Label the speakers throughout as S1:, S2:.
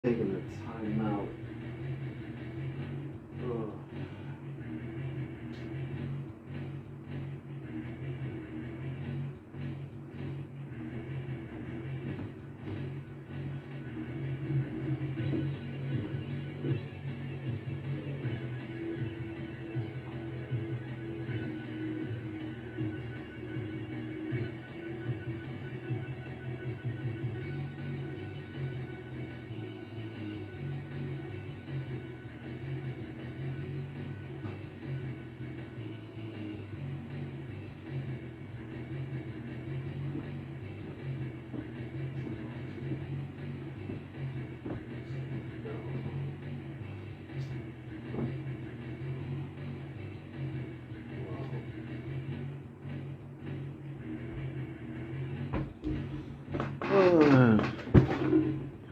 S1: Taking the time out. Ugh.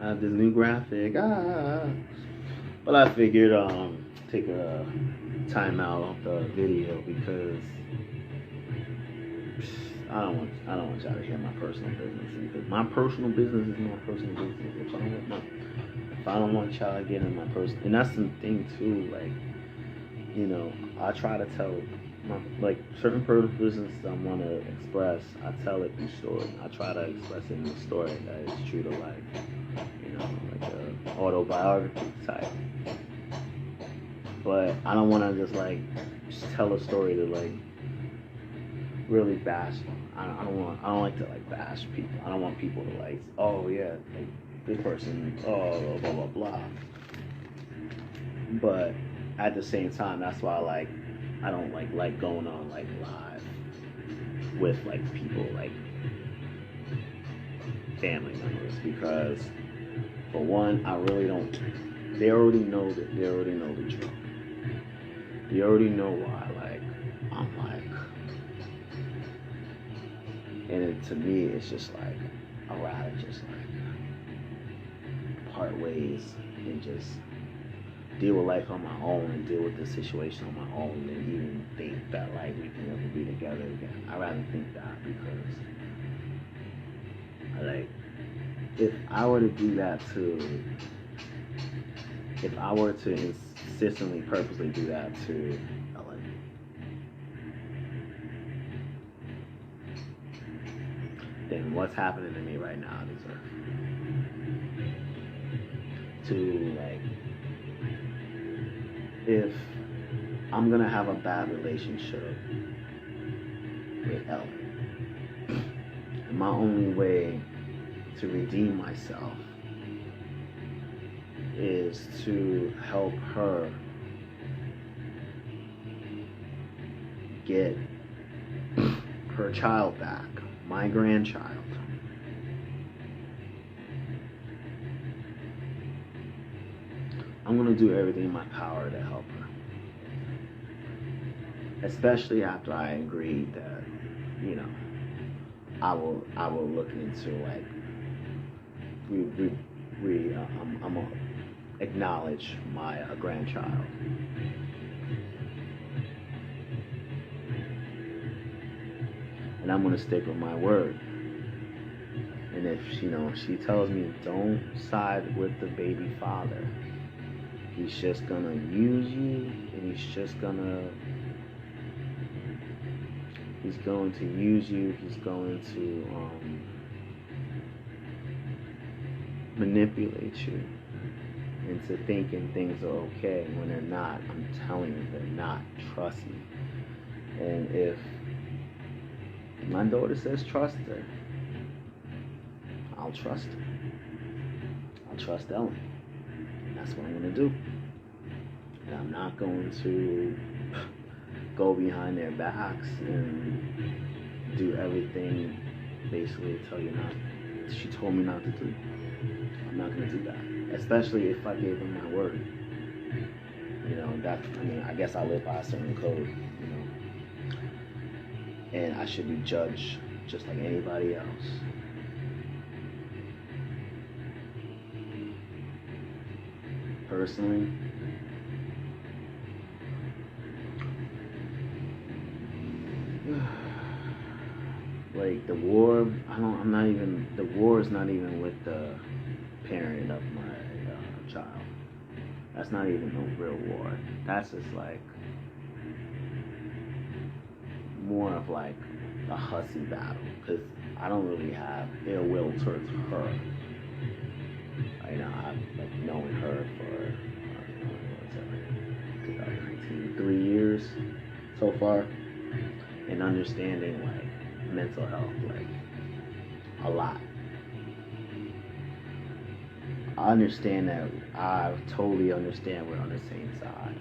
S1: I have this new graphic. But I figured take a time out off the video because I don't want y'all to hear my personal business, because my personal business is my personal business. If I don't want y'all to get in my personal, and that's the thing too, like, I try to tell my, like, certain personal business I want to express. I tell it in story. I try to express it in a story that is true to life, like a autobiography type. But I don't want to just tell a story to really bash. I don't like to bash people. I don't want people to oh yeah, this person, oh blah blah blah. But at the same time, that's why I don't like going on live with people family members, because for one, I really don't. They already know that. They already know the truth. They already know why I'm and to me, it's just I'd rather just part ways and just deal with life on my own and deal with the situation on my own than even think that we can ever be together again. I'd rather think that, because if I were to do that to, if I were to consistently, purposely do that to Ellen, then what's happening to me right now deserves to if I'm gonna have a bad relationship with Ellen, my only way to redeem myself is to help her get her child back, my grandchild. I'm gonna do everything in my power to help her, especially after I agreed that, I will look into I'm gonna acknowledge my grandchild, and I'm gonna stick with my word. And if she tells me don't side with the baby father, he's just gonna use you, and he's going to use you. He's going to manipulate you into thinking things are okay when they're not. I'm telling you, they're not. Trust me. And if my daughter says trust her, I'll trust her. I'll trust Ellen. And that's what I'm going to do. And I'm not going to go behind their backs and do everything basically tell you not. She told me not to do. I'm not going to do that. Especially if I gave her my word. I guess I live by a certain code, and I should be judged just like anybody else. Personally, the war, the war is not even with the parent of my That's not even no real war. That's just like more of like a hussy battle, because I don't really have ill will towards her. You know, I've like known her for 2019, 3 years so far, and understanding like mental health like a lot. I understand that. I totally understand we're on the same side,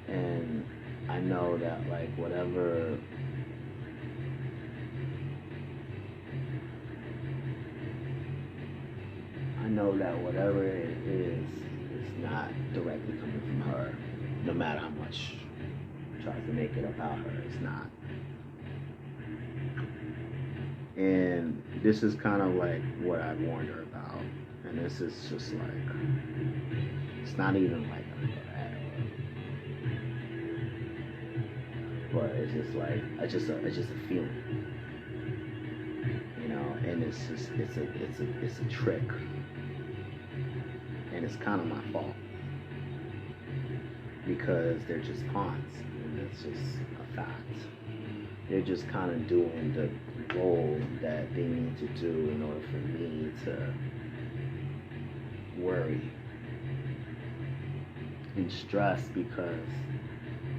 S1: and I know that like whatever it is not directly coming from her, no matter how much tries to make it about her. It's not. And this is kind of like what I warned her about. And this is just like, it's not even like but it's just like, it's just a feeling, you know. And it's just, it's a trick, and it's kind of my fault because they're just pawns, and it's just a fact. They're just kind of doing the role that they need to do in order for me to worry and stress, because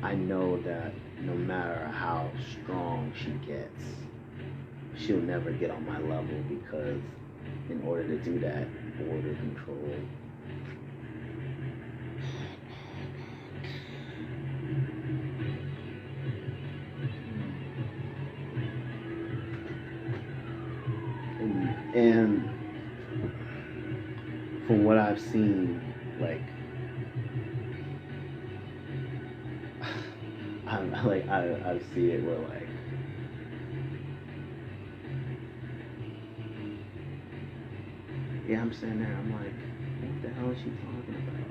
S1: I know that no matter how strong she gets, she'll never get on my level, because in order to do that, border control, and from what I've seen, like I see it where like I'm sitting there, I'm like, what the hell is she talking about?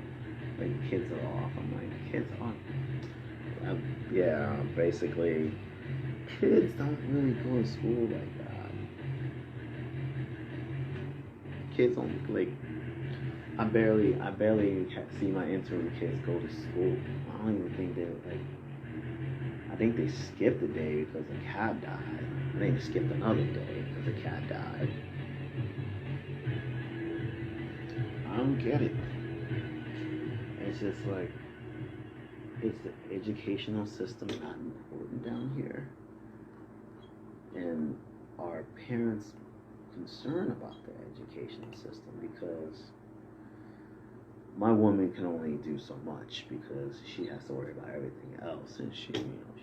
S1: Like, kids are off. I'm like, kids aren't. Basically, kids don't really go to school like that. Kids don't, like, I barely see my intern kids go to school. I don't even think they're, like, I think they skipped a day because a cat died. I think they skipped another day because a cat died. I don't get it. It's just like, is the educational system not important down here? And are parents concerned about the educational system? Because my woman can only do so much because she has to worry about everything else, and she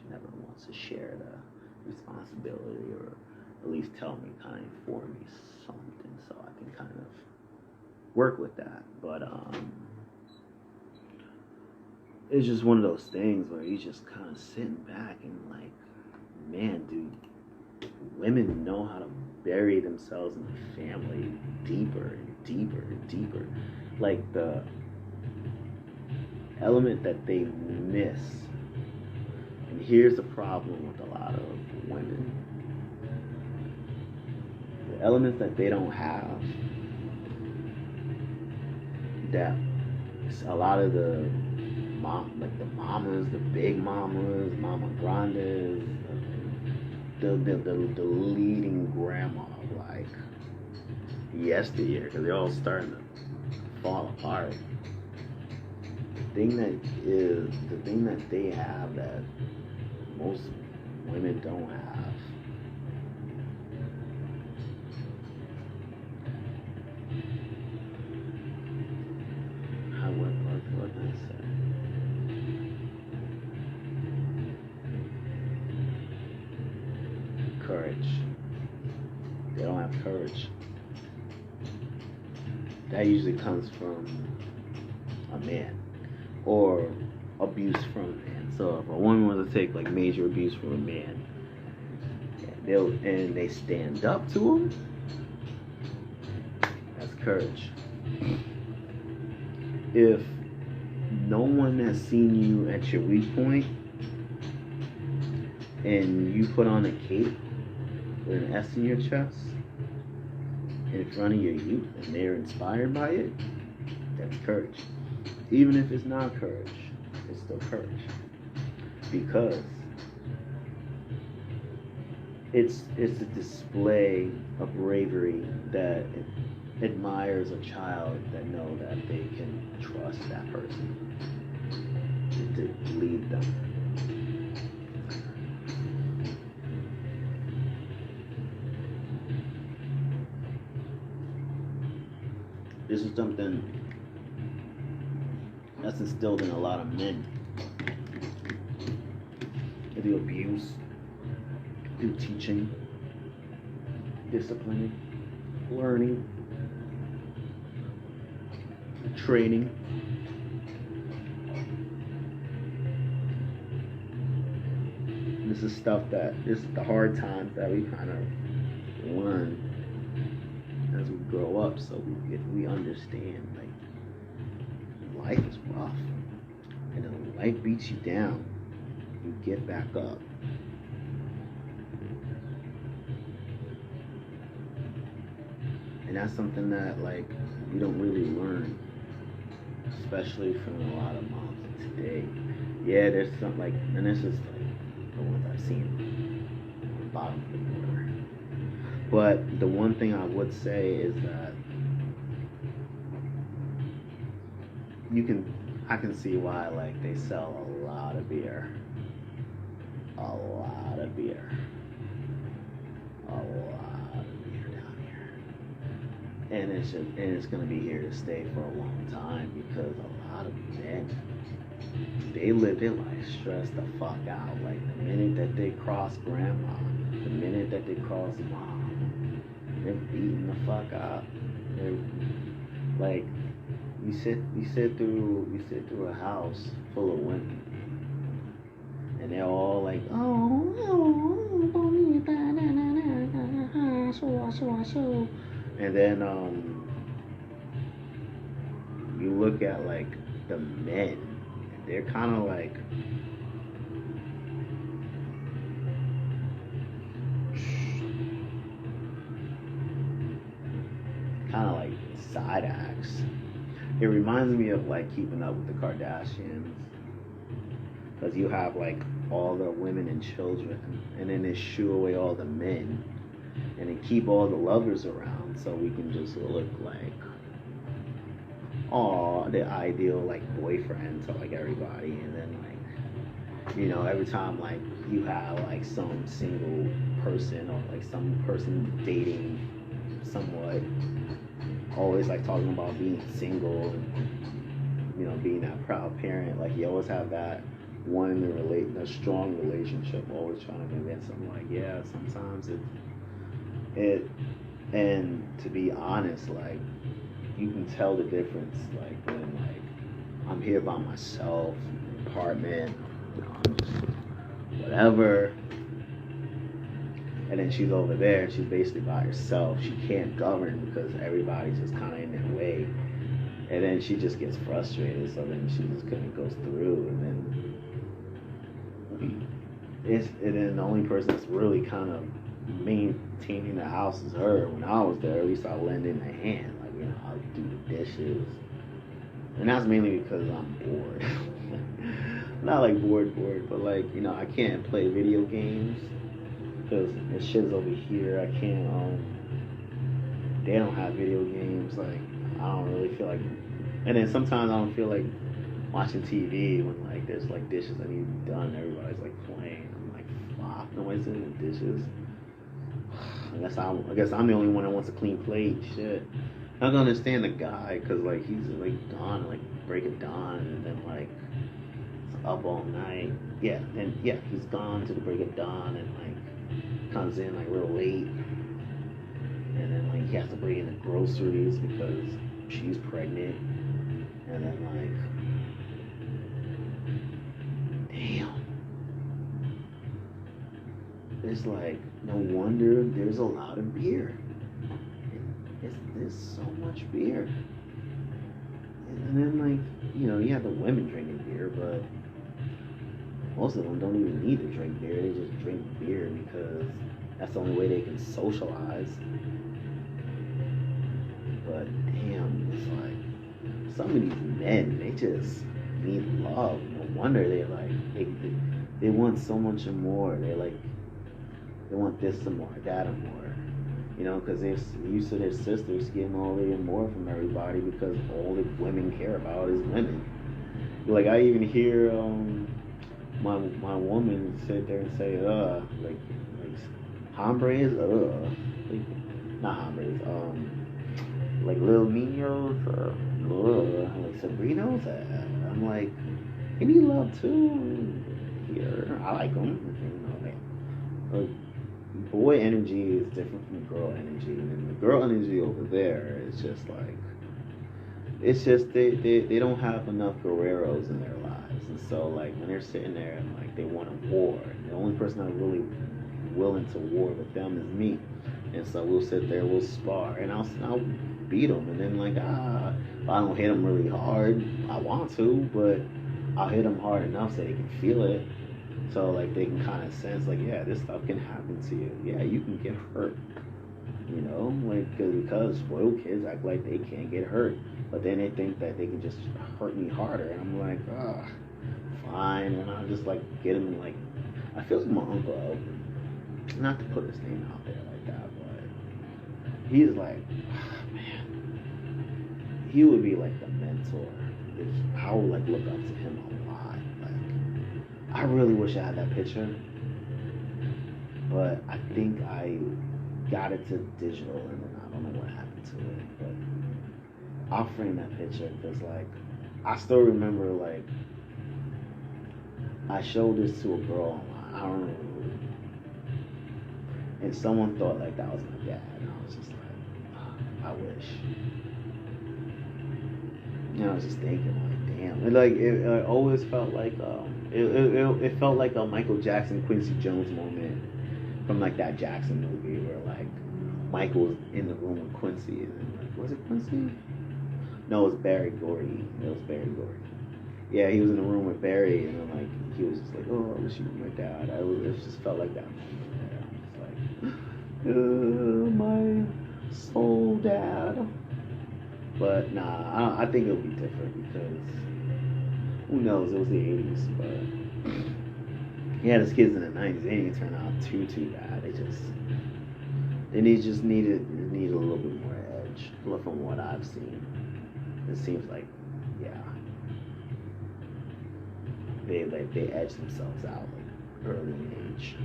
S1: never wants to share the responsibility, or at least tell me, kind of inform me something, so I can kind of work with that. But it's just one of those things where you just kind of sitting back and like, man, dude, women know how to bury themselves in the family deeper and deeper and deeper. Like, the element that they miss, and here's the problem with a lot of women, the elements that they don't have, that a lot of the mamas, the big mamas, mama grandes, the leading grandma of like yesteryear, because they're all starting to fall apart. The thing that they have that most women don't have. What did I say? Courage. They don't have courage. That usually comes from a man, or abuse from a man. So if a woman wants to take like major abuse from a man, they stand up to him, that's courage. If no one has seen you at your weak point, and you put on a cape with an S in your chest in front of your youth, and they're inspired by it, That's courage. Even if it's not courage, it's still courage. Because it's a display of bravery that admires a child that know that they can trust that person to lead them. This is something that's instilled in a lot of men. Through abuse, through teaching, disciplining, learning, training. This is stuff this is the hard times that we kind of learn as we grow up, so we understand like life is rough, and when life beats you down, you get back up. And that's something that like we don't really learn, especially from a lot of moms today. Yeah, there's some like, and this is like the ones I've seen on the bottom of the border. But the one thing I would say is that I can see why like they sell a lot of beer. A lot of beer down here, and it's gonna be here to stay for a long time because a lot of men, they live their life stressed the fuck out. Like the minute that they cross grandma, the minute that they cross mom, they're beating the fuck up. They're like, you sit through a house full of women, and they're all like, and then you look at like the men, and they're kind of like side acts. It reminds me of like Keeping Up with the Kardashians, because you have like all the women and children, and then they shoo away all the men, and they keep all the lovers around, so we can just look like, the ideal like boyfriend to like everybody. And then like, you know, every time like you have like some single person or like some person dating somewhat, always like talking about being single and, you know, being that proud parent. Like you always have that one in a strong relationship, always trying to convince them like, yeah, sometimes and to be honest, like you can tell the difference like when like I'm here by myself, apartment, you know, I'm just whatever, and then she's over there, she's basically by herself. She can't govern because everybody's just kind of in their way, and then she just gets frustrated, so then she just kind of goes through, and then the only person that's really kind of maintaining the house is her. When I was there, at least I lending a hand, like, you know, I'll do the dishes, and that's mainly because I'm bored. Not like bored, but like, you know, I can't play video games because the shit's over here. I can't, they don't have video games, like, I don't really feel like, and then sometimes I don't feel like watching TV when like there's like dishes that need to be done, everybody's like playing. I'm like, fuck, nobody's doing the dishes. I guess I'm the only one that wants a clean plate. Shit, I don't understand the guy, because like he's like gone like break of dawn, and then like up all night. Yeah, and yeah, he's gone to the break of dawn, and like comes in like real late, and then like he has to bring in the groceries because she's pregnant, and then like, damn, it's like no wonder there's a lot of beer. There's so much beer. And then like, you know, you have the women drinking beer, but most of them don't even need to drink beer. They just drink beer because that's the only way they can socialize. But damn, it's like some of these men, they just need love. No wonder they're like, they want so much more. They want this and more, that and more. You know, because they're used to their sisters getting all the more from everybody because all the women care about is women. Like, I even hear my woman sit there and say, like hombres, like, not hombres, like little niños, like sobrinos. I'm like, you need love too. Here, I like them. You know, like, boy energy is different from girl energy, and the girl energy over there is just like, it's just they don't have enough guerreros in their lives, and so like when they're sitting there and like they want a war, the only person that's really willing to war with them is me, and so we'll sit there, we'll spar, and I'll beat them, and then like if I don't hit them really hard, I want to, but I'll hit them hard enough so they can feel it, so like they can kind of sense like, yeah, this stuff can happen to you, yeah, you can get hurt. You know, like, because spoiled kids act like they can't get hurt, but then they think that they can just hurt me harder, and I'm like, fine, and I just like get him, and like, I feel like my uncle, not to put his name out there like that, but he's like, man, he would be like the mentor. I would like look up to him a lot. Like, I really wish I had that picture, but I think I got it to digital, and then I don't know what happened to it, but I'll frame that picture because like I still remember like I showed this to a girl online, I don't know who, and someone thought like that was my dad, and I was just like, I wish. You know, I was just thinking like, damn, and like it always felt like it felt like a Michael Jackson Quincy Jones moment from like that Jackson movie where like Michael was in the room with Quincy, and then, like, was it Quincy? No, it was Barry Gordy. It was Barry Gordy. Yeah, he was in the room with Barry, and then like he was just like, oh, I wish you were my dad. It just felt like that moment. I was like, my soul dad. But nah, I think it'll be different because who knows? It was the '80s, but yeah, his kids in the '90s, they didn't turn out too bad. They just needed a little bit more edge. From what I've seen, it seems like, yeah, they edge themselves out like early in age.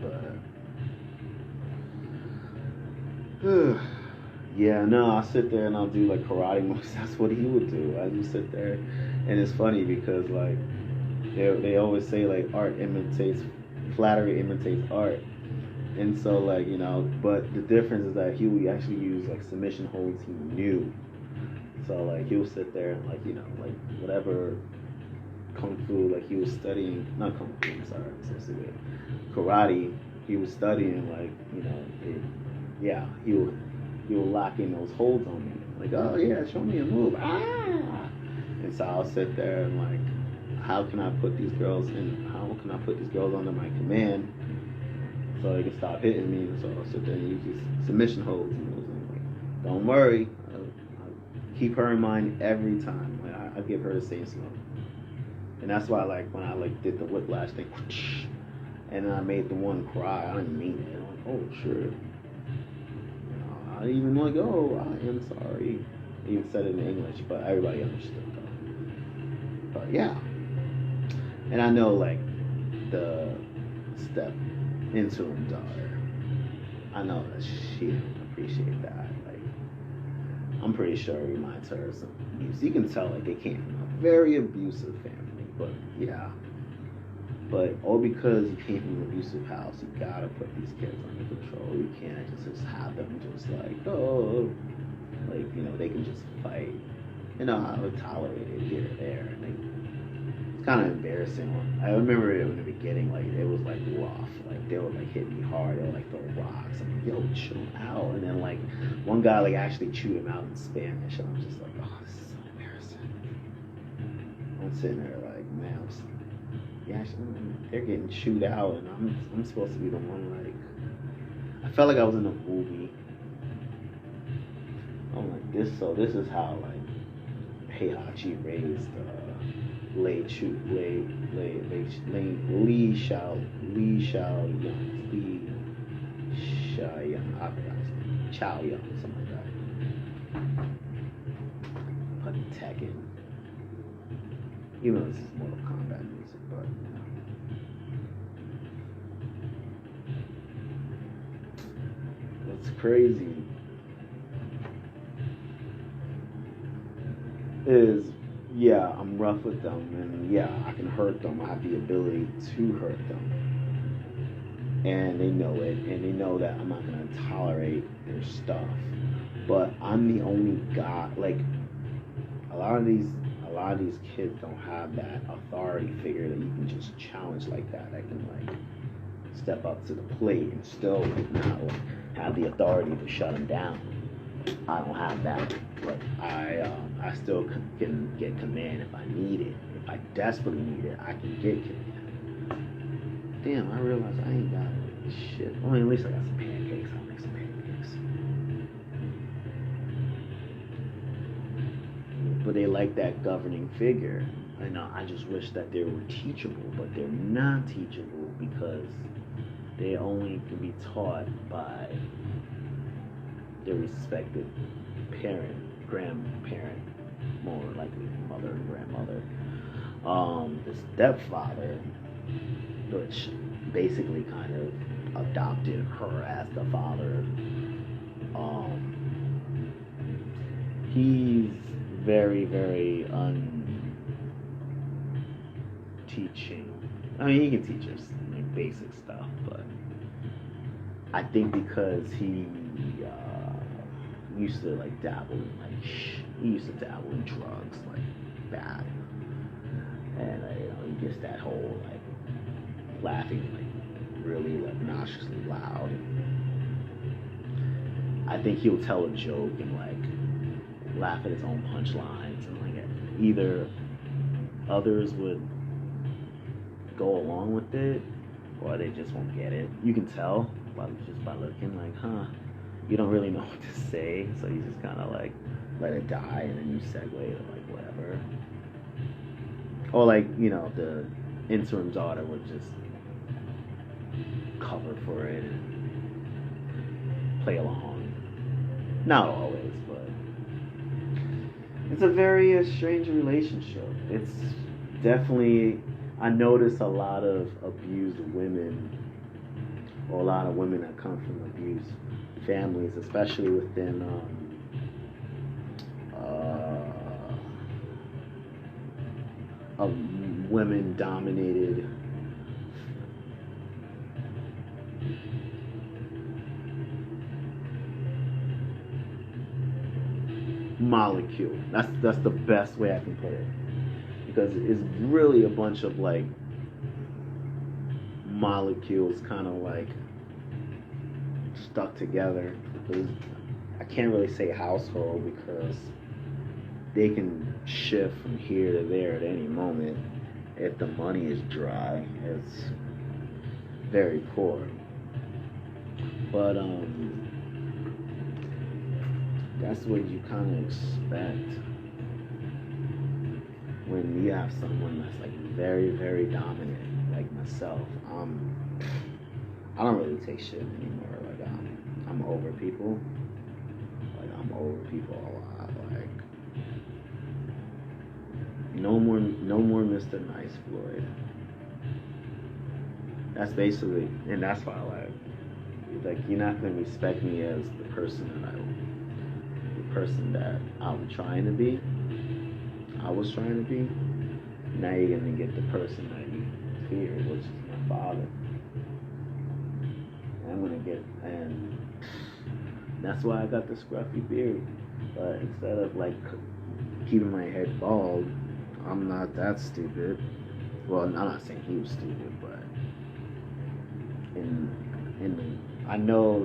S1: But yeah, no, I'll sit there and I'll do like karate moves. That's what he would do. I just sit there, and it's funny because like they always say like flattery imitates art, and so like, you know, but the difference is that he would actually use like submission holds he knew. So like he'll sit there and like, you know, like whatever kung fu, like he was studying, not kung fu, I'm sorry, I'm so stupid, karate. He was studying like, you know, he will lock in those holds on me. Like, oh yeah, show me a move. And so I'll sit there and like, how can I put these girls under my command so they can stop hitting me? And so I'll sit there and use these submission holds. And like, don't worry, I'll keep her in mind every time. Like, I give her the same slow. And that's why like when I like did the whiplash thing, and then I made the one cry, I didn't mean it. I'm like, oh shit. I even like, oh, I am sorry. I even said it in English, but everybody understood though. But yeah. And I know like the step interim daughter, I know that she don't appreciate that. Like, I'm pretty sure it reminds her of some abuse. You can tell like they came from a very abusive family, but yeah. But all because you came from an abusive house, you gotta put these kids under control. You can't just have them just like, oh, like, you know, they can just fight. You know, I would tolerate it here or there. And it's kind of embarrassing. I remember it in the beginning, like, it was like rough. Like, they would like hit me hard. They would like throw rocks. I'm like, yo, chill out. And then like, one guy like actually chewed him out in Spanish. And I'm just like, oh, this is so embarrassing. I'm sitting there like, man, yeah, they're getting chewed out, and I'm supposed to be the one like. I felt like I was in a movie. I'm like this. So this is how like Heihachi raised Lei Chu Li Xiao Young. I forgot his name. Chow Young, something like that. Putting Tekken. Even though this is Mortal Kombat music, but what's crazy is, yeah, I'm rough with them, and yeah, I can hurt them. I have the ability to hurt them, and they know it, and they know that I'm not gonna tolerate their stuff. But I'm the only guy. Like a lot of these, kids don't have that authority figure that you can just challenge like that. I can like step up to the plate and still not like, have the authority to shut them down. I don't have that. But I still can get command if I need it. If I desperately need it, I can get command. Damn, I realized I ain't got shit. I mean, at least I got some pancakes. I'll make some pancakes. But they like that governing figure. I know. I just wish that they were teachable, but they're not teachable because they only can be taught by their respective parent, grandparent, more likely mother and grandmother. The stepfather, which basically kind of adopted her as the father. He's very, very unteaching. I mean, he can teach us like basic stuff, but I think because he used to like dabble in like he used to dabble in drugs like bad, and you know he gets that whole like laughing like really obnoxiously loud. I think he'll tell a joke and like laugh at his own punchlines, and like either others would go along with it or they just won't get it. You can tell just by looking like, huh, you don't really know what to say, so you just kind of like let it die and then you segue to like whatever. Or like, you know, the interim daughter would just cover for it and play along. Not always, but it's a very strange relationship. It's definitely, I notice a lot of abused women, or a lot of women that come from abused families, especially within a women-dominated molecule. That's the best way I can put it, because it's really a bunch of like molecules kind of like stuck together. I can't really say household because they can shift from here to there at any moment. If the money is dry, it's very poor. But that's what you kind of expect when you have someone that's like very, very dominant, like myself. I don't really take shit anymore. Like I'm over people. Like I'm over people a lot. Like no more Mr. Nice Floyd. That's basically, and that's why like you're not gonna respect me as the person that I was trying to be. Now you're gonna get the person that you fear, which is my father. And that's why I got the scruffy beard. But instead of like keeping my head bald, I'm not that stupid. Well, I'm not saying he was stupid, but I know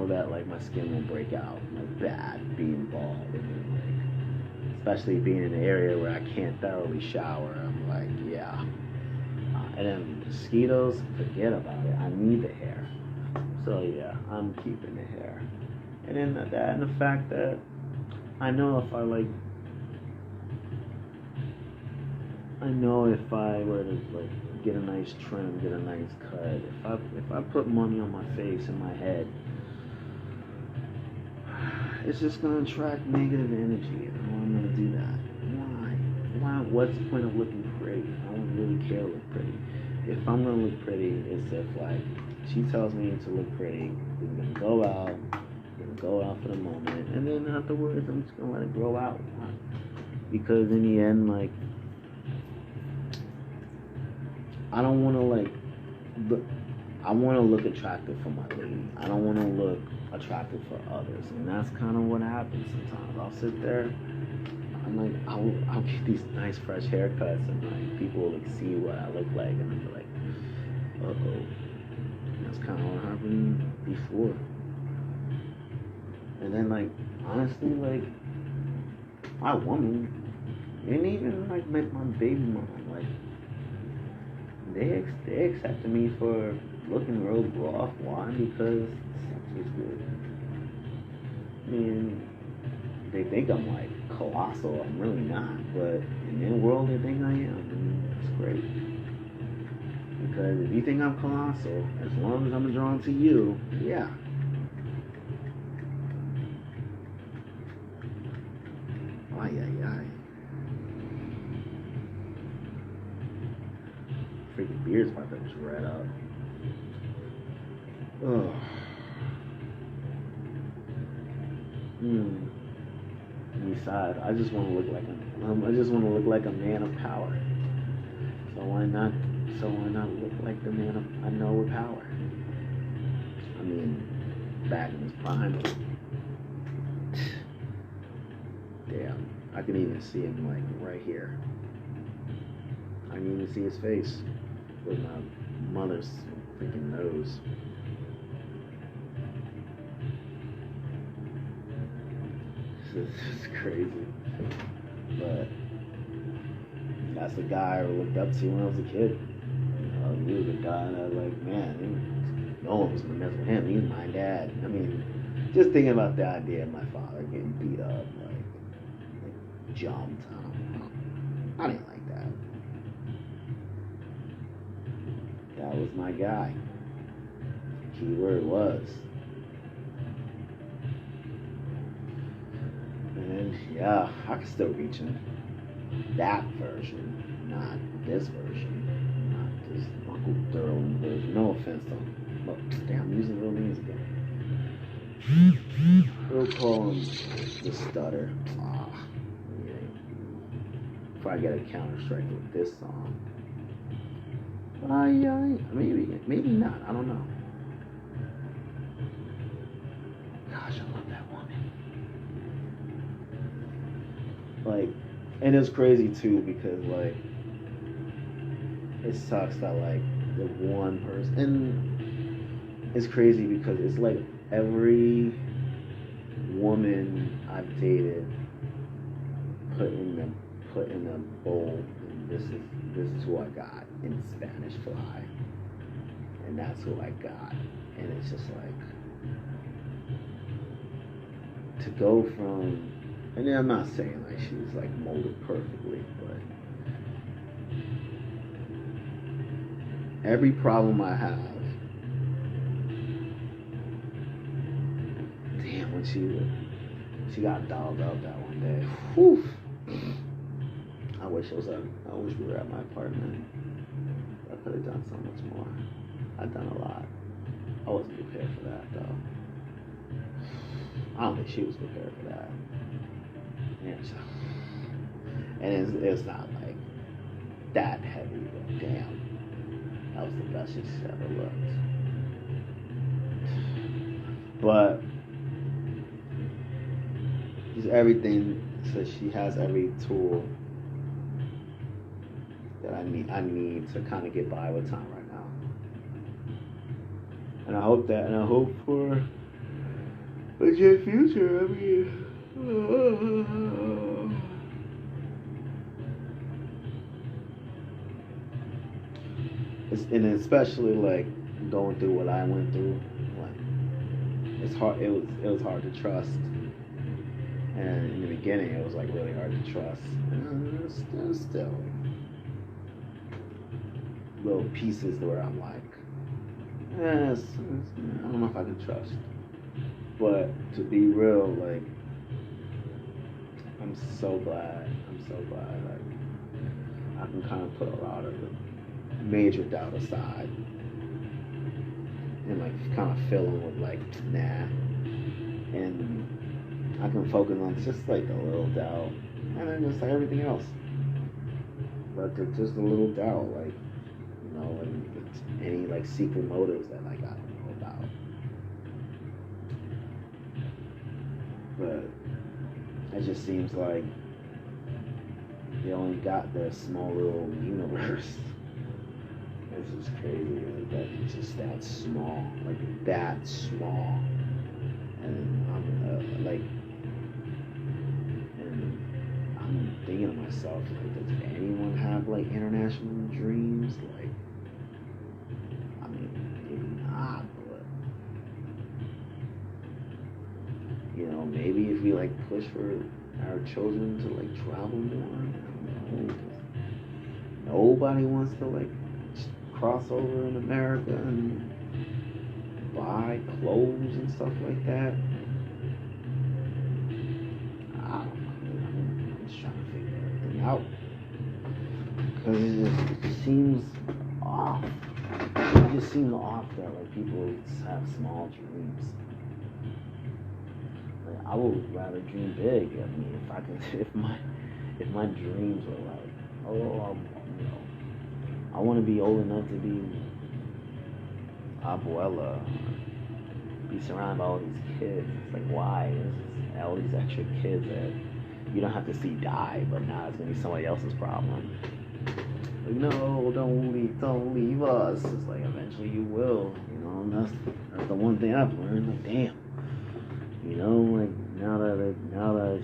S1: that like my skin will break out like bad being bald, and like, especially being in an area where I can't thoroughly shower. I'm like, yeah. And then mosquitoes, forget about it. I need the hair. So yeah, I'm keeping the hair. And then that, and the fact that I know if I like, I know if I were to like get a nice trim, get a nice cut, if I put money on my face and my head, it's just gonna attract negative energy. I don't want to do that. Why? What's the point of looking pretty? I don't really care to look pretty. If I'm gonna look pretty, it's if like she tells me to look pretty, we're gonna go out, for the moment, and then afterwards I'm just gonna let it grow out. Because in the end, like, I don't want to like look. I want to look attractive for my lady. I don't want to look attractive for others, and that's kind of what happens sometimes. I'll sit there. I'm like, I'll get these nice fresh haircuts, and like people will like see what I look like, and I'm like, uh-oh. That's kind of what happened before. And then like, honestly, like, my woman, and even like my baby mom, like, they accepted me for looking real rough. Why? Because sex is good. I mean, they think I'm like colossal. I'm really not, but in their world they think I am, and that's great. Because if you think I'm colossal, as long as I'm drawn to you, yeah. Ay, ay, ay. Freaking beard's about to dread up. Ugh. Besides, I just want to look like a man of power. So why not look like the man I know with power? I mean, back in his prime. Damn, I can even see him like right here. I can even see his face with my mother's freaking nose. This is crazy. But that's the guy I looked up to when I was a kid. He was the guy that, like, man, no one was gonna mess with him. He's my dad. I mean, just thinking about the idea of my father getting beat up, like jumped. I didn't like that. That was my guy. Keyword was. And yeah, I can still reach him. That version, not this version. Not this Uncle Thurl version. No offense though. But damn, I'm using real names again. We'll call him the Stutter. Yeah. If I get a counter strike with this song. Maybe not. I don't know. Gosh, I love that woman. Like, and it's crazy too because like it sucks that like the one person, and it's crazy because it's like every woman I've dated put in a bowl. And this is who I got in Spanish Fly, and that's who I got, and it's just like to go from. And I'm not saying like she's like molded perfectly, but every problem I have, damn, when she got dolled up that one day. Whew. I wish we were at my apartment. I could have done so much more. I've done a lot. I wasn't prepared for that though. I don't think she was prepared for that. Yeah, so, and it's not like that heavy, but damn, that was the best she's ever looked. But just everything, so she has every tool that I need to kind of get by with time right now. And I hope for a good future. I mean. And especially like going through what I went through, like it's hard. It was hard to trust And in the beginning, it was like really hard to trust. And there's still little pieces where I'm like, I don't know if I can trust. But to be real, like, I'm so glad. Like, I can kind of put a lot of the major doubt aside and like kind of fill in with like, nah. And I can focus on just like a little doubt and then just like everything else. But there's just a little doubt, like, you know, and any like secret motives that like I don't know about. But it just seems like they only got their small little universe. It's just crazy, like that. It's just that small, like that small, and I'm thinking to myself, like, does anyone have like international dreams? Like, I mean, maybe not, but you know, maybe if we like push for our children to like travel more, I don't know. Nobody wants to like cross over in America and buy clothes and stuff like that. I don't know. I'm just trying to figure everything out because it just seems off. It just seems off that like people have small dreams. Like, I would rather dream big. I mean, if I could, if my dreams were like, oh, you know, I want to be old enough to be abuela, be surrounded by all these kids. It's like, why? There's all these extra kids that you don't have to see die, but now it's gonna be somebody else's problem. Like, no, don't leave us. It's like eventually you will, you know. And that's the one thing I've learned. Like, damn, you know, like now that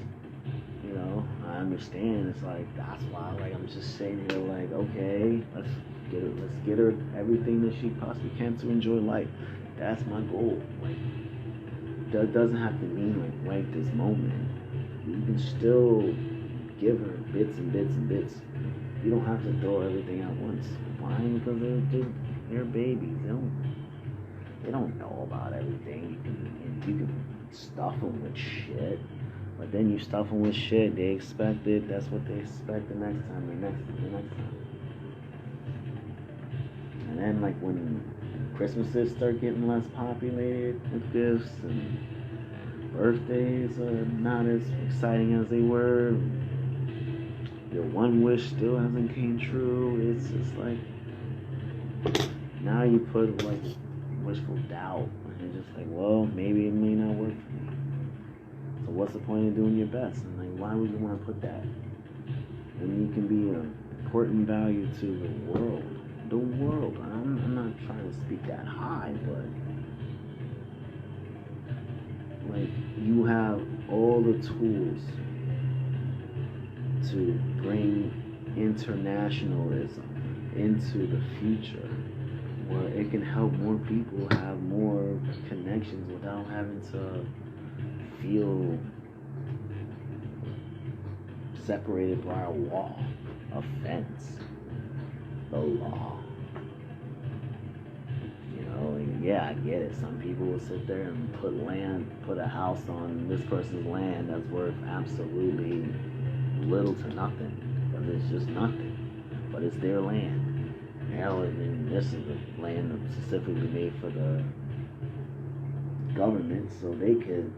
S1: you know, I understand. It's like that's why, like, I'm just sitting here, like, okay, let's get her everything that she possibly can to enjoy life. That's my goal. Like, that doesn't have to mean like right this moment. You can still give her bits and bits and bits. You don't have to throw everything at once. Why? Because they're babies. They don't know about everything. You can stuff them with shit. But then you stuff them with shit, they expect it. That's what they expect the next time, the next time. And then, like, when Christmases start getting less populated with gifts and birthdays are not as exciting as they were, your one wish still hasn't came true. It's just like, now you put, like, wishful doubt. And it's just like, well, maybe it may not work for me. So what's the point of doing your best? And like, why would you want to put that? And you can be an important value to the world. The world. I'm not trying to speak that high, but like, you have all the tools to bring internationalism into the future, where it can help more people have more connections without having to feel separated by a wall, a fence, the law. You know, and yeah, I get it. Some people will sit there and put a house on this person's land that's worth absolutely little to nothing, because it's just nothing. But it's their land. And this is the land that's specifically made for the government, so they could,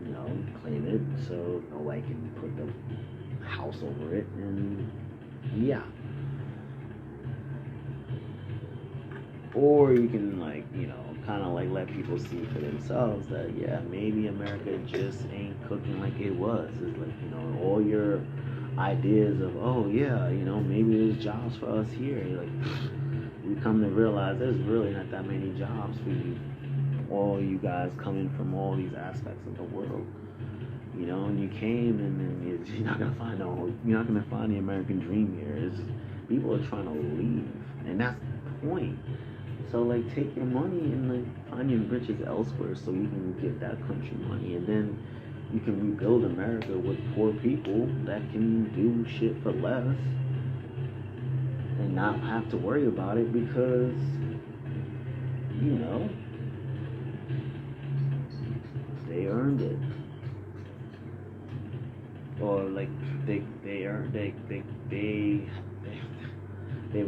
S1: you know, claim it, so nobody can put the house over it, and yeah. Or you can, like, you know, kind of like let people see for themselves that, yeah, maybe America just ain't cooking like it was. It's like, you know, all your ideas of, oh yeah, you know, maybe there's jobs for us here. Like, we come to realize there's really not that many jobs for you. All you guys coming from all these aspects of the world, you know, and you came, and then you're not gonna find the American dream here. People are trying to leave, and that's the point. So, like, take your money and like find your riches elsewhere, so you can give that country money, and then You can rebuild America with poor people that can do shit for less and not have to worry about it because, you know, they earned it. Or like they've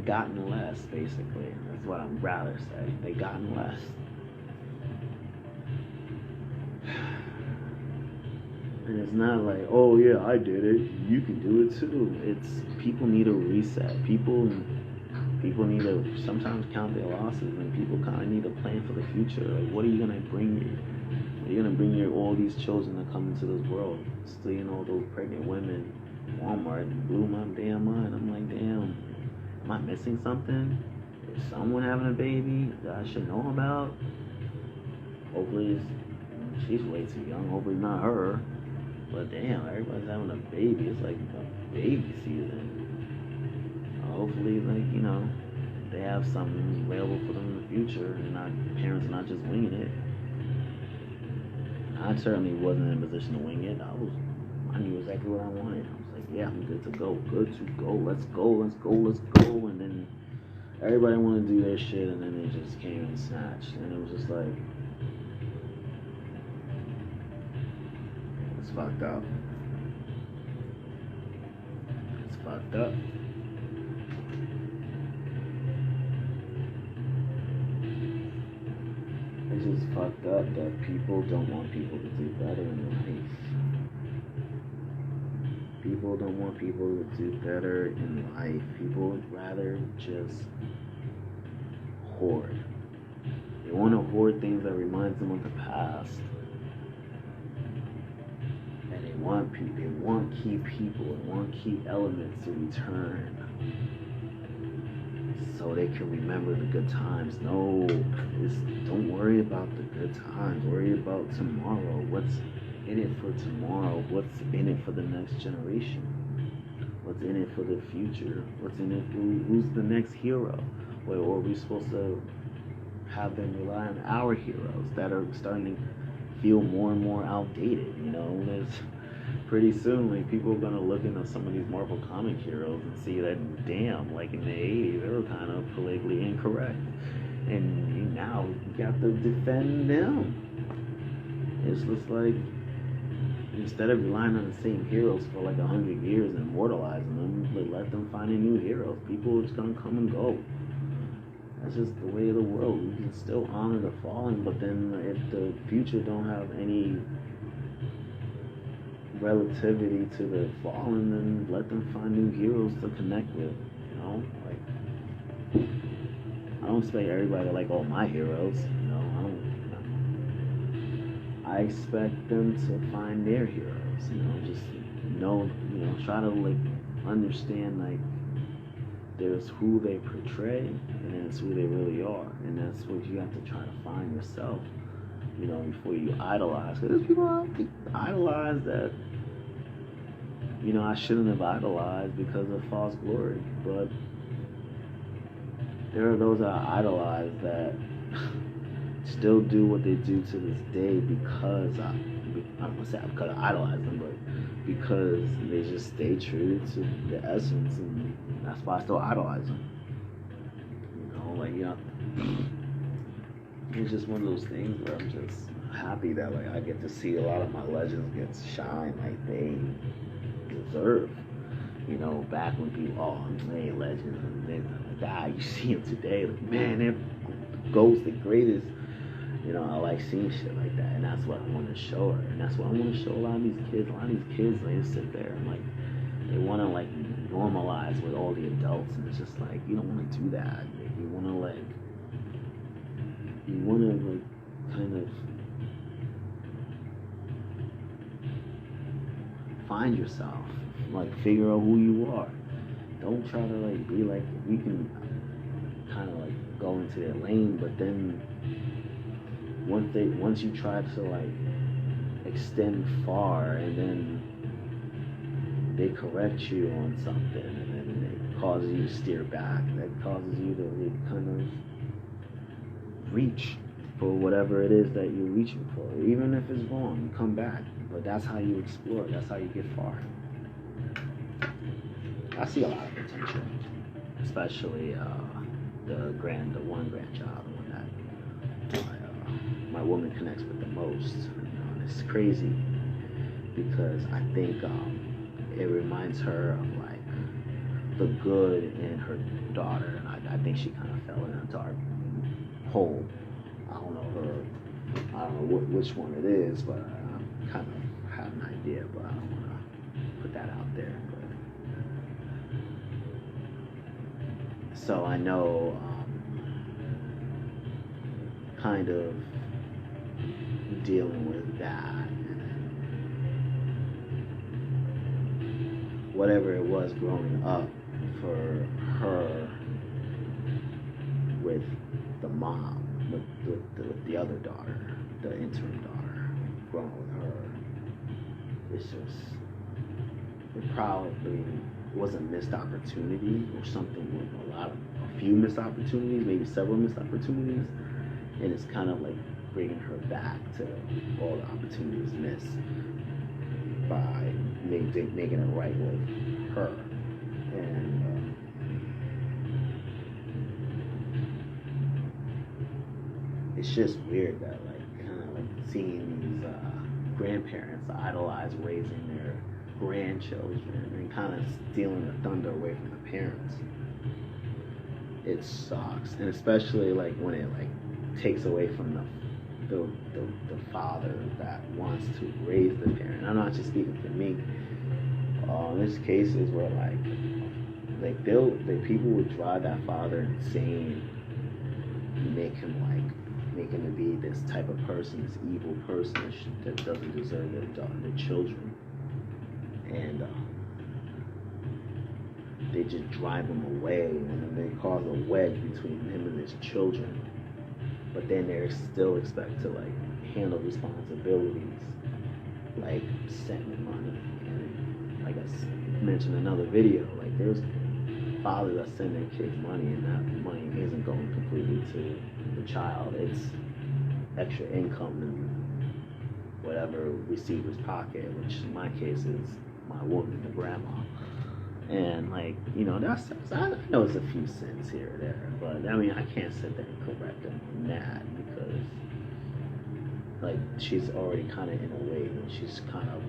S1: gotten less, basically. That's what I'd rather say. They've gotten less. And it's not like, oh yeah, I did it, you can do it too. It's people need a reset. People need to sometimes count their losses, and people kind of need a plan for the future. Like, what are you gonna bring you? You're gonna bring all these children that come into this world, stealing all those pregnant women. Walmart blew my damn mind. I'm like, damn, am I missing something? Is someone having a baby that I should know about? Hopefully, she's way too young. Hopefully, not her. But damn, everybody's having a baby. It's like a baby season. Hopefully, like, you know, they have something available for them in the future, and parents are not just winging it. I certainly wasn't in a position to wing it. I knew exactly what I wanted. I was like, yeah, I'm good to go. Good to go. Let's go. And then everybody wanted to do their shit, and then they just came and snatched. And it was just like, it's fucked up. It's fucked up. It's just fucked up that people don't want people to do better in life. People don't want people to do better in life. People would rather just hoard. They want to hoard things that reminds them of the past. And they want key people, they want key elements to return. So they can remember the good times. No, don't worry about the good times. Worry about tomorrow. What's in it for tomorrow? What's in it for the next generation? What's in it for the future? What's in it for who's the next hero? Or are we supposed to have them rely on our heroes that are starting to feel more and more outdated? You know, there's pretty soon, like, people are gonna look into some of these Marvel comic heroes and see that, damn, like in the 80s, they were kind of politically incorrect, and now you have to defend them. It's just like, instead of relying on the same heroes for like 100 years and immortalizing them, let them find a new heroes. People are just gonna come and go. That's just the way of the world. We can still honor the fallen, but then if the future don't have any relativity to the fallen, then let them find new heroes to connect with. You know, like, I don't expect everybody to like all my heroes. You know, I expect them to find their heroes. You know, just try to like understand, like, there's who they portray, and then it's who they really are, and that's what you have to try to find yourself. You know, before you idolize. Because there's people out there idolize that, you know, I shouldn't have idolized because of false glory. But there are those that I idolize that still do what they do to this day because I'm gonna say because I idolize them, but because they just stay true to the essence, and that's why I still idolize them. You know, like, it's just one of those things where I'm just happy that, like, I get to see a lot of my legends get shine like they deserve. You know, back when people, they legends, and then you see them today, like, man, they're the greatest. You know, I like seeing shit like that, and that's what I want to show her, and that's what I want to show a lot of these kids. A lot of these kids, they just sit there and, like, they want to, like, normalize with all the adults, and it's just like, you don't want to do that. Like, you want to kind of find yourself, like, figure out who you are. Don't try to, like, be like, we can kind of, like, go into their lane, but then once you try to, like, extend far, and then they correct you on something, and then it causes you to steer back, that causes you to, like, kind of reach for whatever it is that you're reaching for. Even if it's wrong, you come back. But that's how you explore. That's how you get far. I see a lot of potential, especially the one grandchild, the one that my woman connects with the most. And it's crazy because I think it reminds her of like the good in her daughter, and I think she kind of fell in a dark hole. I don't know which one it is, but I kind of have an idea, but I don't want to put that out there. But, so I know kind of dealing with that, whatever it was growing up for her with the mom, with the other daughter, the interim daughter, growing with her. It's just, it probably was a missed opportunity or something with a few missed opportunities, maybe several missed opportunities, and it's kind of like bringing her back to all the opportunities missed by making it right with her. And it's just weird that kind of seeing these grandparents idolize raising their grandchildren and kind of stealing the thunder away from the parents. It sucks, and especially when it takes away from the father that wants to raise the parent. I'm not just speaking for me. There's cases where people would drive that father insane, make him to be this type of person, this evil person that doesn't deserve their children, and they just drive him away, and then they cause a wedge between him and his children. But then they're still expected to handle responsibilities, like sending money. And like I mentioned in another video, there's fathers that send their kids money, and that money isn't going completely to the child. It's extra income in whatever receiver's pocket, which in my case is my woman, the grandma. And that's I know it's a few cents here or there, but I mean I can't sit there and correct them on that because she's already kind of in a way when she's kind of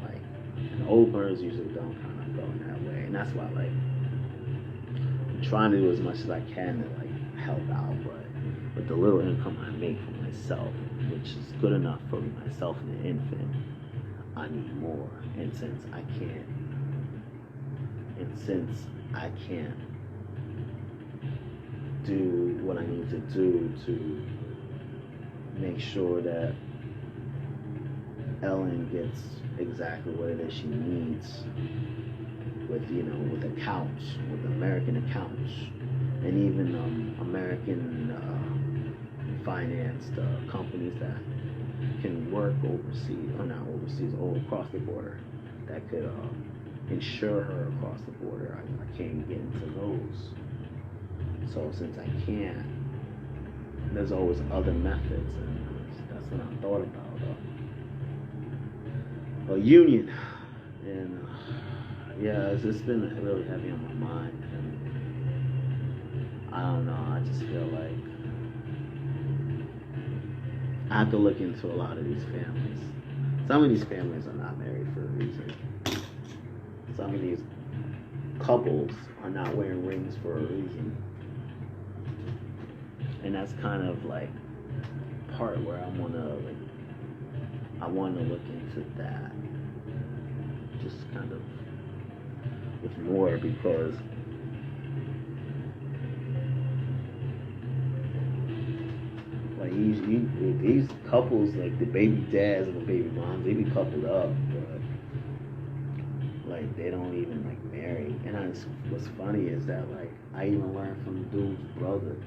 S1: and old birds usually don't kind of go in that way, and that's why I'm trying to do as much as I can to help out, but with the little income I make for myself, which is good enough for myself and the infant, I need more, and since I can't do what I need to do to make sure that Ellen gets exactly what it is she needs with accounts, with American accounts, and even American financed companies that can work overseas, or not overseas, or across the border, that could insure her across the border. I can't get into those. So since I can't, there's always other methods, and that's what I thought about. A union, and it's been really heavy on my mind, and I don't know, I just feel like I have to look into a lot of these families. Some of these families are not married for a reason. Some of these couples are not wearing rings for a reason. And that's kind of part where I want to look into that, just kind of with more, because these couples, the baby dads and the baby moms, they be coupled up, but they don't even marry. And what's funny is that I even learned from the dude's brother.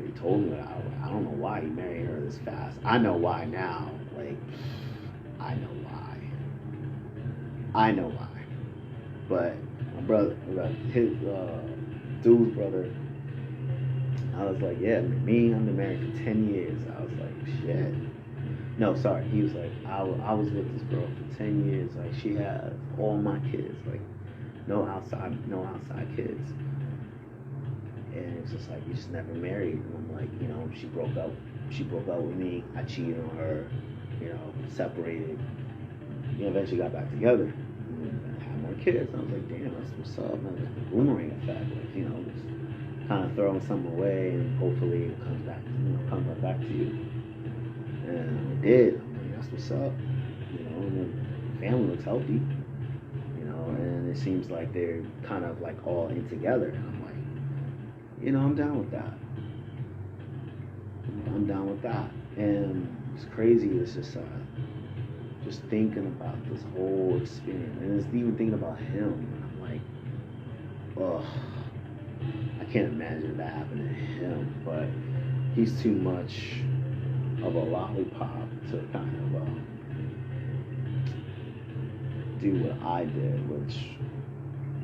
S1: He told me that I don't know why he married her this fast. I know why now. I know why. But my brother, his dude's brother, I was yeah, me, I've been married for 10 years. I was shit. No, sorry. He was like, I was with this girl for 10 years. Like, she has all my kids. Like, no outside kids. And it's just like, you just never married. And I'm like, she broke up with me. I cheated on her, separated. Eventually got back together. And had more kids. And I was like, damn, that's what's up. And like the boomerang effect. Like, just kind of throwing something away and hopefully it comes right back to you. And it did. I'm like, that's what's up. And the family looks healthy. And it seems like they're kind of like all in together. And I'm like, I'm down with that. I'm down with that. And it's crazy. It's just thinking about this whole experience. And it's even thinking about him. And I'm like, ugh. I can't imagine that happening to him. But he's too much of a lollipop to kind of do what I did, which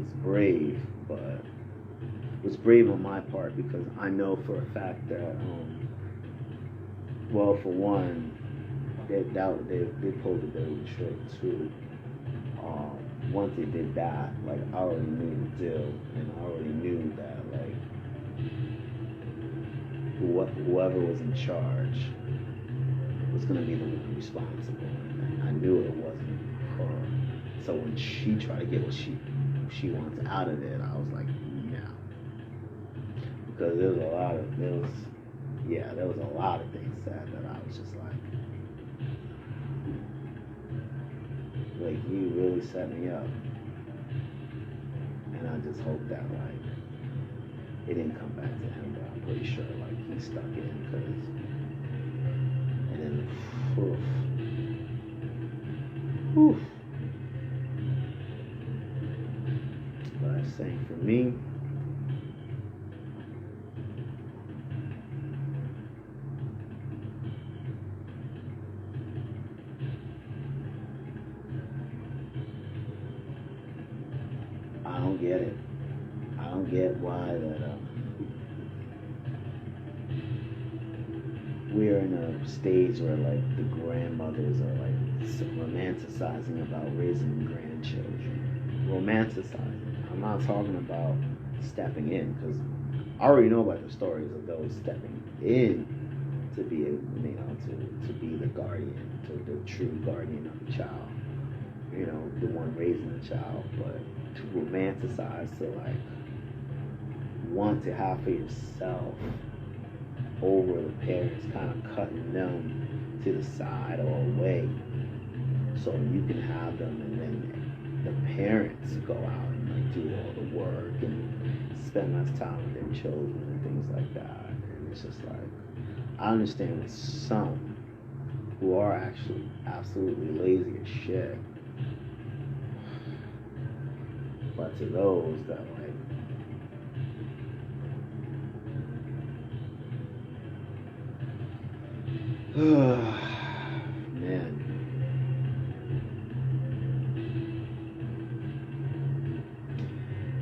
S1: is brave, but it was brave on my part because I know for a fact that, for one, they pulled a dirty trick too. Once they did that, like I already knew the deal, and I already knew that like whoever was in charge was gonna be the one responsible, and I knew it wasn't her. So when she tried to get what she wants out of it, I was like, no, because there was a lot of things said that I was just like you really set me up, and I just hope that like it didn't come back to him, but I'm pretty sure like he stuck in because, and then, whew. But I'm saying for me, I don't get it. I don't get why that we're in a stage where like the grandmothers are like romanticizing about raising grandchildren. Romanticizing. I'm not talking about stepping in because I already know about the stories of those stepping in to be to be the guardian, to the true guardian of the child. The one raising the child, but to romanticize, to like want to have for yourself over the parents, kind of cutting them to the side or away so you can have them, and then the parents go out and like do all the work and spend less time with their children and things like that. And it's just like, I understand with some who are actually absolutely lazy as shit, but to those that like man,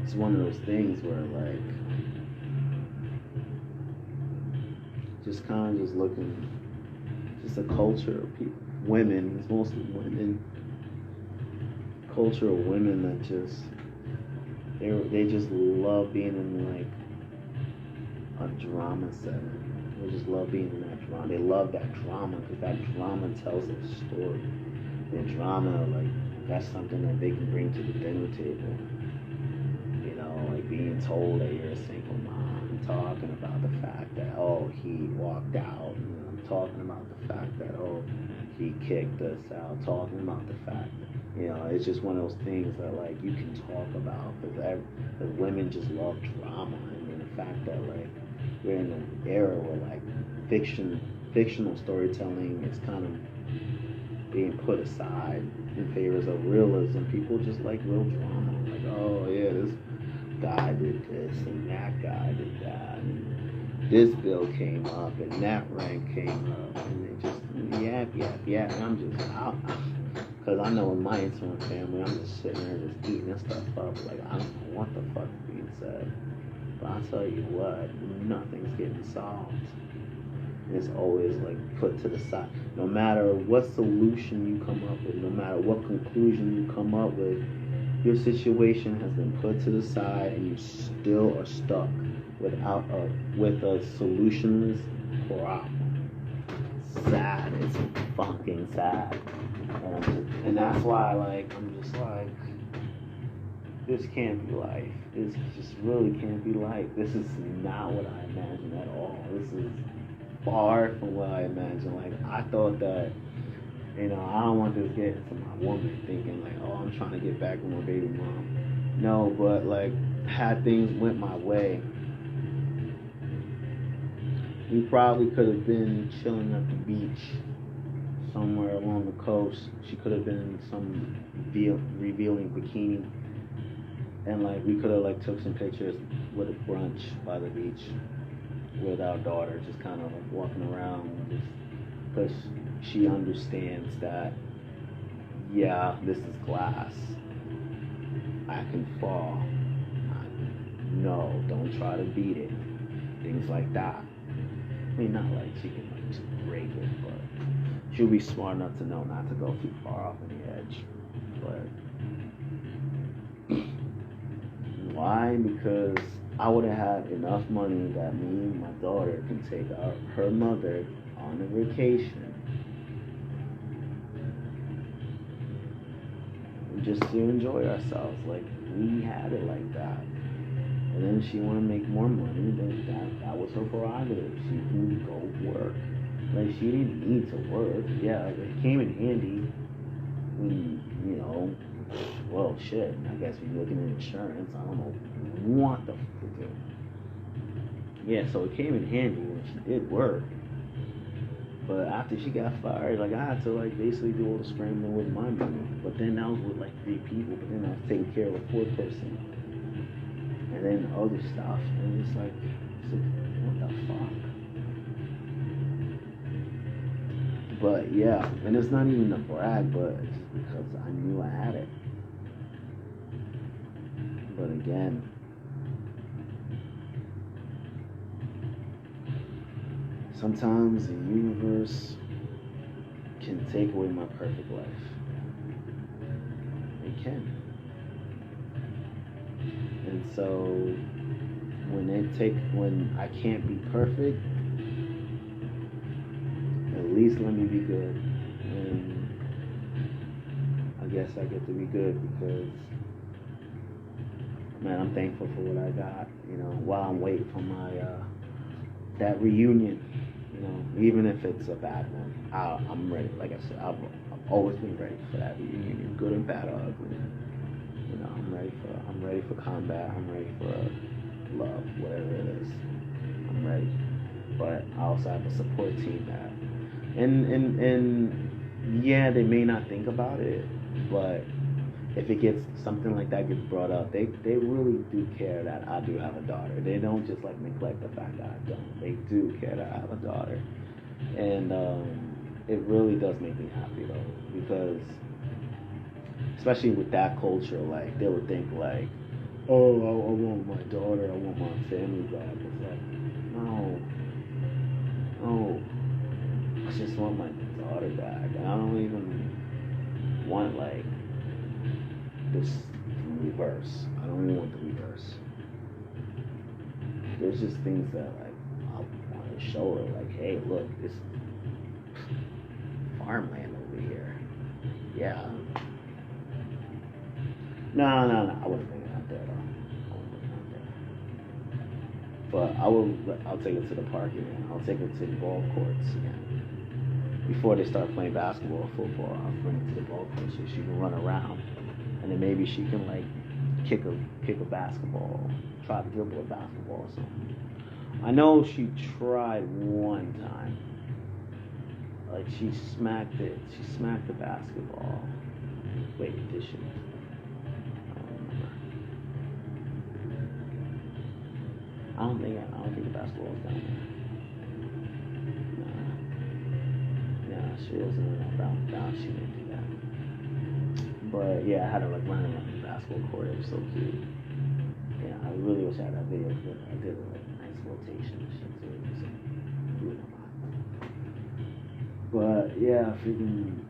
S1: it's one of those things where like just kind of just looking, just a culture of people, women, it's mostly women, culture of women that just they just love being in like a drama setting. They just love being in that drama. They love that drama because that drama tells a story. The drama, like, that's something that they can bring to the dinner table. Like being told that you're a single mom, and talking about the fact that, oh, he walked out. Talking about the fact that, oh, he kicked us out. Talking about the fact that, it's just one of those things that, like, you can talk about because women just love drama. And the fact that, like, we're in an era where like fictional storytelling is kind of being put aside in favor of realism. People just like real drama. Like, oh yeah, this guy did this and that guy did that, and this bill came up and that rank came up, and they just yap. And I'm just out because I know in my intimate family, I'm just sitting there just eating this stuff up. Like, I don't know what the fuck is being said. But I'll tell you what, nothing's getting solved. It's always like put to the side. No matter what solution you come up with, no matter what conclusion you come up with, your situation has been put to the side, and you still are stuck with a solutionless problem. Sad. It's fucking sad. And that's why, like, I'm just like, this can't be life. This just really can't be life. This is not what I imagined at all. This is far from what I imagined. Like, I thought that, I don't want this to get to my woman thinking like, oh, I'm trying to get back with my baby mom. No, but like, had things went my way, we probably could have been chilling at the beach somewhere along the coast. She could have been in some revealing bikini, and like we could have like took some pictures with a brunch by the beach with our daughter, just kind of like walking around, just because she understands that, yeah, this is glass. I can fall. No, don't try to beat it. Things like that. I mean, not like she can like just break it, but she'll be smart enough to know not to go too far off on the edge. But why? Because I would have had enough money that me and my daughter can take her mother on a vacation just to enjoy ourselves. Like, we had it like that. And then she want to make more money, then that was her prerogative. She can go work. Like, she didn't need to work. Yeah, it came in handy when, well, shit, I guess when you're looking at insurance, I don't know what the fuck to do. Yeah, so it came in handy when she did work. But after she got fired, like, I had to, like, basically do all the scrambling with my money. But then that was with, like, 3 people. But then I was taking care of a 4th person. And then other stuff. And it's like, what the fuck? But, yeah. And it's not even a brag, but it's just because I knew I had it. But again, sometimes the universe can take away my perfect life. It can. And so when I can't be perfect, at least let me be good. And I guess I get to be good because, man, I'm thankful for what I got, while I'm waiting for my that reunion. Even if it's a bad one, I'm ready. Like I said, I've always been ready for that reunion, good and bad or ugly. I'm ready for combat. I'm ready for love, whatever it is. I'm ready. But I also have a support team that, and yeah, they may not think about it, but if it gets something like that gets brought up, they really do care that I do have a daughter. They don't just like neglect the fact that I don't. They do care that I have a daughter, and it really does make me happy though, because especially with that culture, like they would think like, oh, I want my daughter, I want my family back. It's like, no, I just want my daughter back. I don't even want like this reverse. I don't even want the reverse. There's just things that like I want to show her, like, hey, look, this farmland over here. Yeah. No, I wouldn't bring it out there though. But I'll take it to the park again. I'll take it to the ball courts again. Before they start playing basketball or football, I'll bring it to the ball courts so she can run around. And then maybe she can like kick a basketball, try to dribble a basketball or something. I know she tried one time. Like she smacked the basketball. Wait, did she? I don't think the basketball was down there. Nah, she wasn't down. She didn't do that. But yeah, I had her like running around the basketball court. It was so cute. Yeah, I really wish I had that video because I did like a nice rotation and shit too. So, But yeah, freaking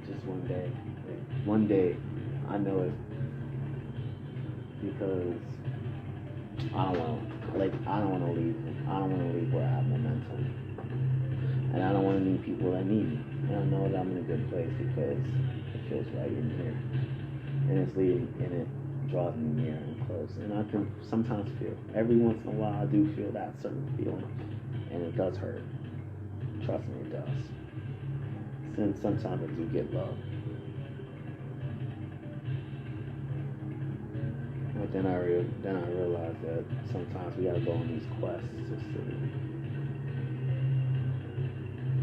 S1: just one day. Like, one day, I know it because I don't want to leave. I don't want to leave where I have momentum, and I don't want to meet people that need me. And I know that I'm in a good place because it feels right in here, and it's leading, and it draws me near and close. And I can sometimes feel, every once in a while, I do feel that certain feeling, and it does hurt. Trust me, it does. Since sometimes I do get love. But then I realized that sometimes we gotta go on these quests just to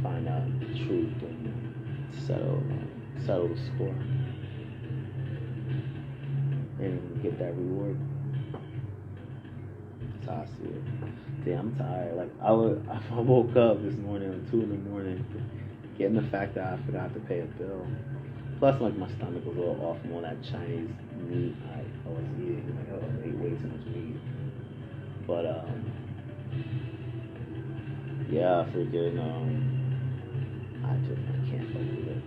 S1: find out the truth and settle the score and get that reward. That's how I see it. Damn, I'm tired. Like I woke up this morning at 2 in the morning, getting the fact that I forgot to pay a bill. Plus, like my stomach was a little off from all that Chinese meat I was eating. Like I ate way too much meat. But yeah, freaking I can't believe it.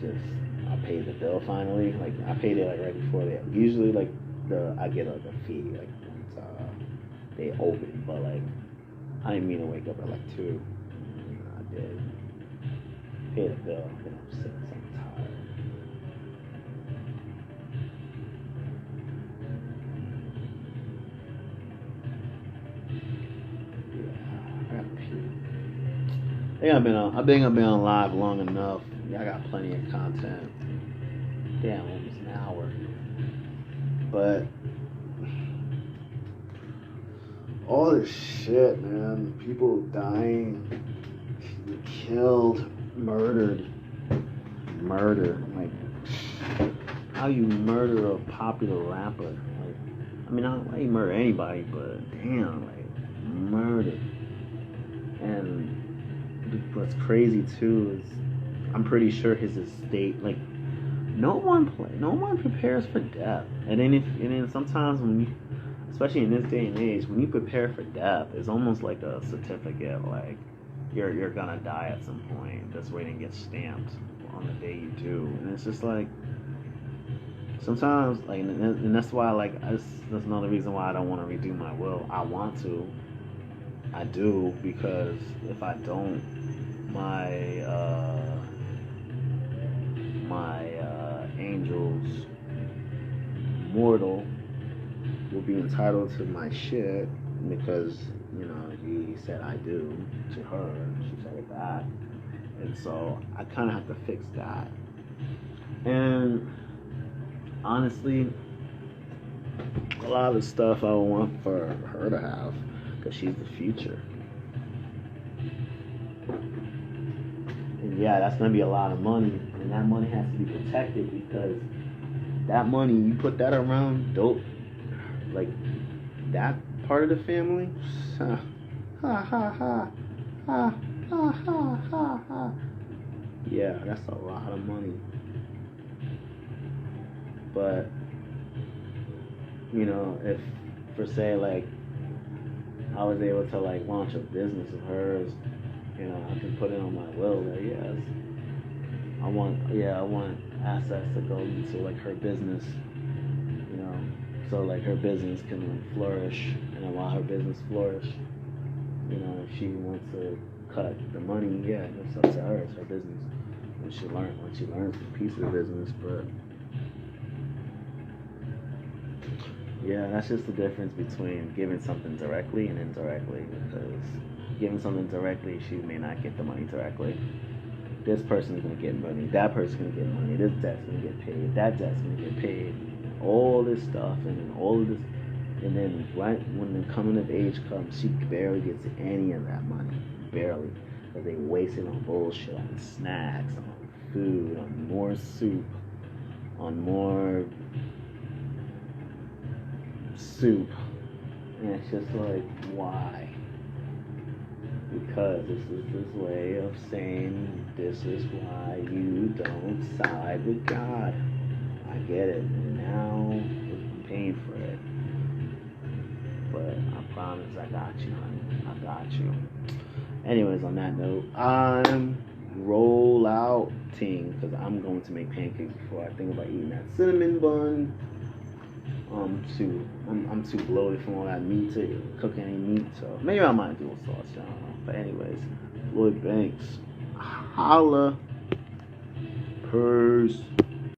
S1: Just I paid the bill finally. Like I paid it like right before that. Usually like I get like a fee like once they open, but like I didn't mean to wake up at like 2. I did. Paid the bill. Then I'm sick. So I'm tired. Yeah, I gotta puke. I think I've been on live long enough. Yeah, I got plenty of content. Damn, almost an hour. But all this shit, man. People dying, killed, murdered. Like, how you murder a popular rapper? Like, I mean, I don't like murder anybody, but damn, like, murder. And what's crazy too is, I'm pretty sure his estate, like, no one prepares for death. And then sometimes when you, especially in this day and age, when you prepare for death, it's almost like a certificate, like you're gonna die at some point. That's waiting to get stamped on the day you do, and it's just like sometimes, like, and that's why, like, that's another reason why I don't want to redo my will. I want to, I do, because if I don't, my angel's mortal will be entitled to my shit because, he said I do to her. She said it back. And so I kind of have to fix that. And honestly, a lot of the stuff I want for her to have, because she's the future. And yeah, that's going to be a lot of money. And that money has to be protected, because that money, you put that around dope, like that part of the family, ha ha ha ha ha ha ha ha. Yeah, that's a lot of money. But if for say like I was able to like launch a business of hers, I can put it on my will that yes, I want assets to go into like her business, so like her business can flourish, and while her business flourish, if she wants to cut the money, yeah, it's up to her. It's her business. When she learns a piece of the business, but yeah, that's just the difference between giving something directly and indirectly. Because giving something directly, she may not get the money directly. This person's gonna get money. That person's gonna get money. This debt's gonna get paid. That debt's gonna get paid. All this stuff, and then all of this, and then right when the coming of age comes, she barely gets any of that money. Barely. Because they waste it on bullshit, on snacks, on food, on more soup, on more soup. And it's just like, why? Because this is this way of saying this is why you don't side with God. I get it. And now I'm paying for it. but I promise I got you, honey. I got you. Anyways, on that note, I'm roll out ting because I'm going to make pancakes before I think about eating that cinnamon bun. I'm too bloated from all that meat to cook any meat, so maybe I might do a sauce, I don't know. But anyways, Lloyd Banks, holla, peace.